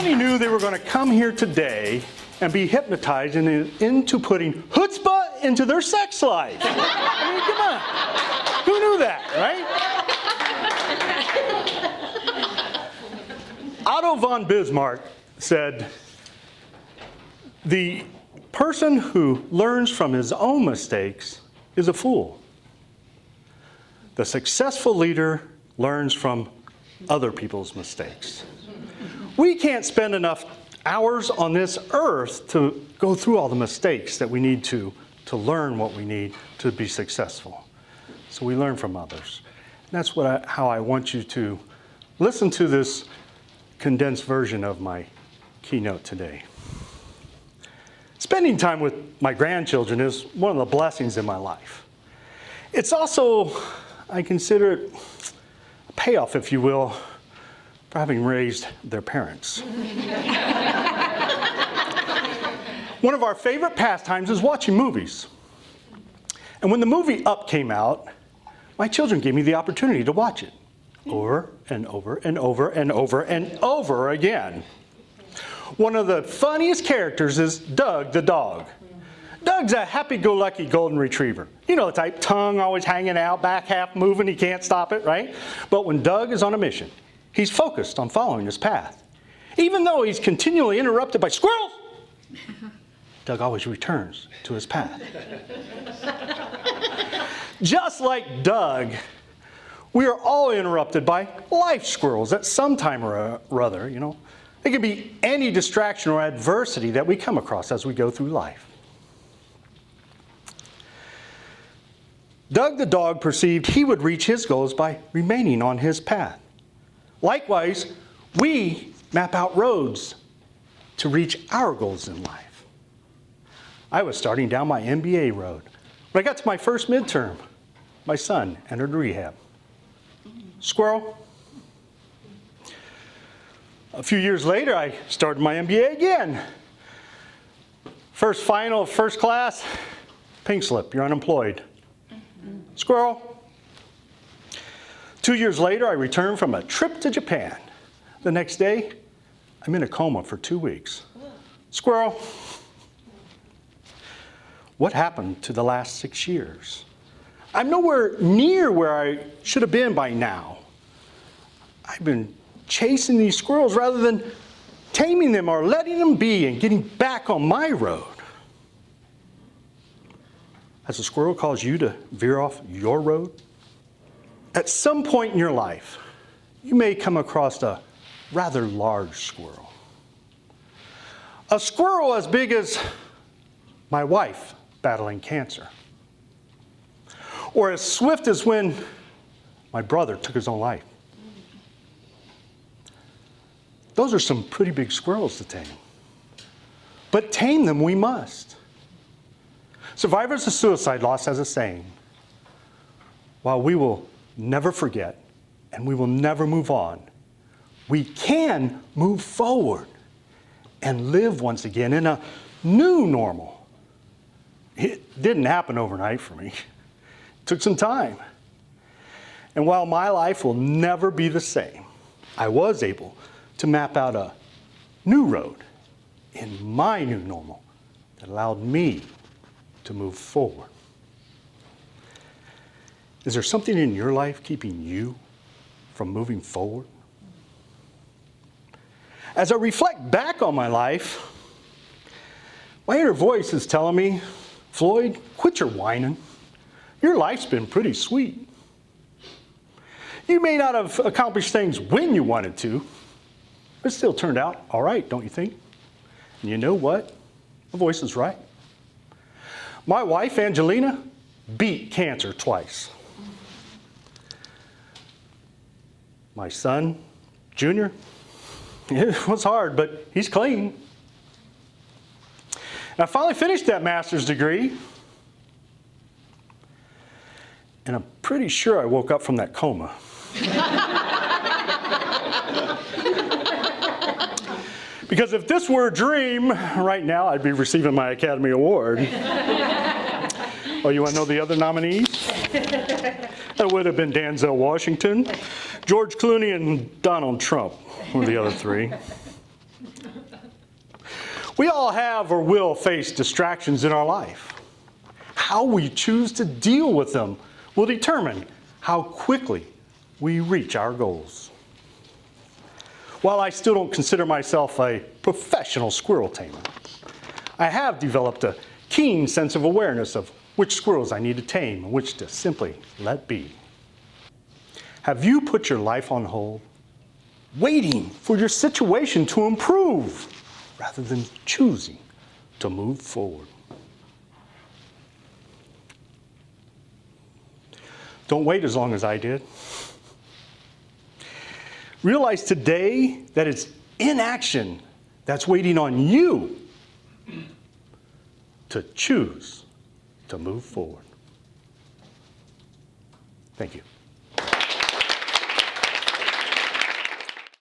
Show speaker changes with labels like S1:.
S1: many knew they were going to come here today and be hypnotized into putting chutzpah into their sex life? I mean, come on. Who knew that, right? Otto von Bismarck said, "The person who learns from his own mistakes is a fool. The successful leader learns from other people's mistakes." We can't spend enough hours on this earth to go through all the mistakes that we need to learn what we need to be successful. So we learn from others. And that's how I want you to listen to this condensed version of my keynote today. Spending time with my grandchildren is one of the blessings in my life. It's also, I consider it a payoff, if you will, for having raised their parents. One of our favorite pastimes is watching movies. And when the movie Up came out, my children gave me the opportunity to watch it over and over and over and over and over again. One of the funniest characters is Doug the dog. Doug's a happy-go-lucky golden retriever. You know the type, tongue always hanging out, back half moving, he can't stop it, right? But when Doug is on a mission, he's focused on following his path. Even though he's continually interrupted by squirrels, Doug always returns to his path. Just like Doug, we are all interrupted by life squirrels at some time or other, you know. It can be any distraction or adversity that we come across as we go through life. Doug the dog perceived he would reach his goals by remaining on his path. Likewise, we map out roads to reach our goals in life. I was starting down my MBA road. When I got to my first midterm, my son entered rehab. Squirrel. A few years later, I started my MBA again. First final, first class, pink slip, you're unemployed. Squirrel. 2 years later, I returned from a trip to Japan. The next day, I'm in a coma for 2 weeks. Squirrel. What happened to the last 6 years? I'm nowhere near where I should have been by now. I've been chasing these squirrels rather than taming them or letting them be and getting back on my road. Has a squirrel caused you to veer off your road? At some point in your life, you may come across a rather large squirrel. A squirrel as big as my wife battling cancer. Or as swift as when my brother took his own life. Those are some pretty big squirrels to tame. But tame them we must. Survivors of Suicide Loss has a saying, while we will never forget and we will never move on, we can move forward and live once again in a new normal. It didn't happen overnight for me. It took some time. And while my life will never be the same, I was able to map out a new road in my new normal that allowed me to move forward. Is there something in your life keeping you from moving forward? As I reflect back on my life, my inner voice is telling me, Floyd, quit your whining. Your life's been pretty sweet. You may not have accomplished things when you wanted to, but it still turned out all right, don't you think? And you know what? The voice is right. My wife, Angelina, beat cancer twice. My son, Junior, it was hard, but he's clean. And I finally finished that master's degree. And I'm pretty sure I woke up from that coma. Because if this were a dream, right now I'd be receiving my Academy Award. Oh, you want to know the other nominees? That would have been Denzel Washington, George Clooney, and Donald Trump were the other three. We all have or will face distractions in our life. How we choose to deal with them will determine how quickly we reach our goals. While I still don't consider myself a professional squirrel tamer, I have developed a keen sense of awareness of which squirrels I need to tame and which to simply let be. Have you put your life on hold, waiting for your situation to improve rather than choosing to move forward? Don't wait as long as I did. Realize today that it's inaction that's waiting on you to choose to move forward. Thank you.